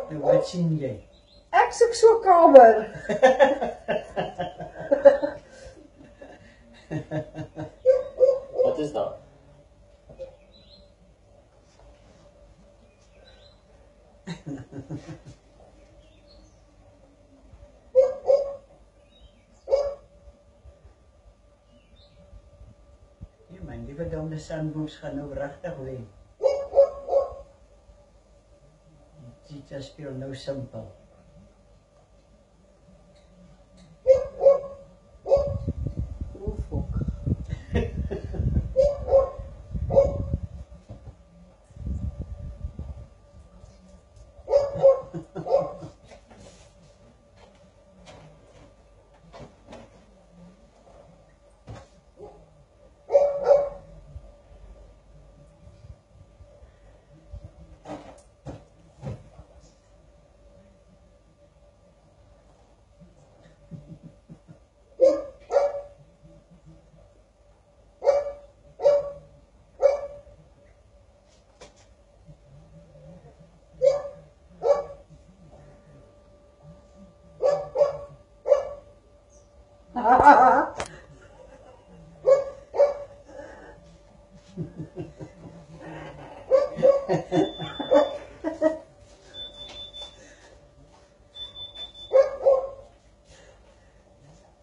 Nou, wat sien jy? Ek soek so 'n kamer. Wat is dat? Nee man, die verdomde sandboeks gaan nou regtig wen. Die cheetah speel nou simpel. O, fok.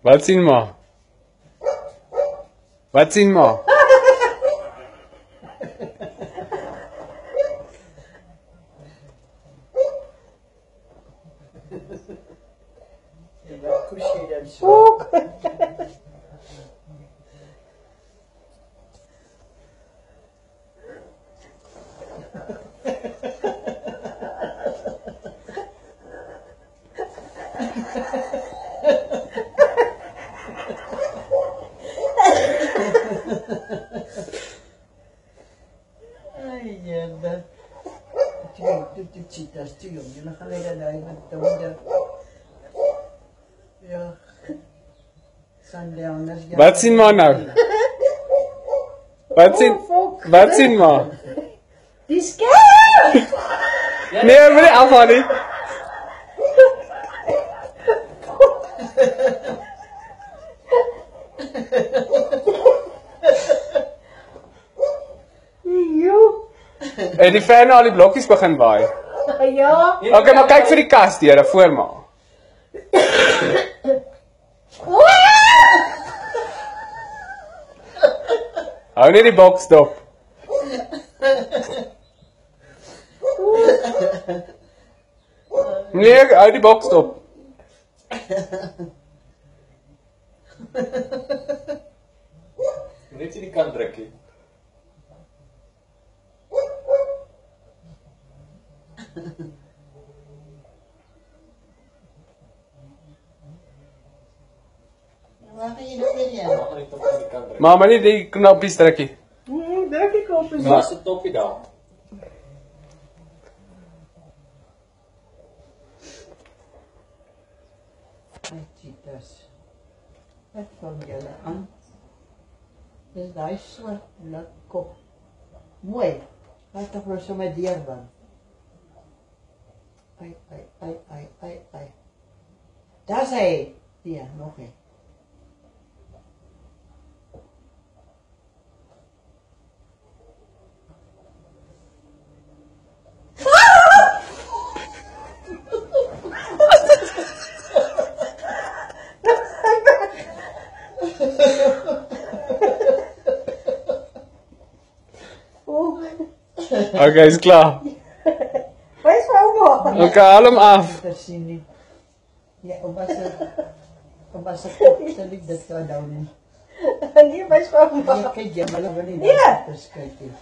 Wat sien ma? Wat sien ma? En wat koes jy dan so? Fok. Ai, jemme. Die cheetahs toe, jong. Julle gaan net daar met die honde. Ja. Sundowns. Wat sien ma nou? Wat sien ma? Die skerp. Nee, moet nie afhaal nie. En die fan al die blokkies begin waai. Ja. Okay, maar kyk vir die kas deur voor ma. Hou net die boks dop. Nee, hou die boks dop. Net in die kant drukkie. Waar gaan jy nou weer heen? Mag net op die kant druk. Maar nie die knoppies drukkie. Druk ek op. Waar se toppie daar? Ai, cheetahs. Wat vang julle aan? Dis daai swart lak kop. Mooi. Laat tog nou sommer deur dan. Ai. Daar's hy. Ja, nog een. Okay, is klaar. Wys vir ouma. Okay, haal hom af. Versien nie. Ja, ouma se kop sal ek dit gaan down nie. Nee, wys vir ouma. Ja, kyk jy, maar hulle wil nie. Ja. Dis kyk jy.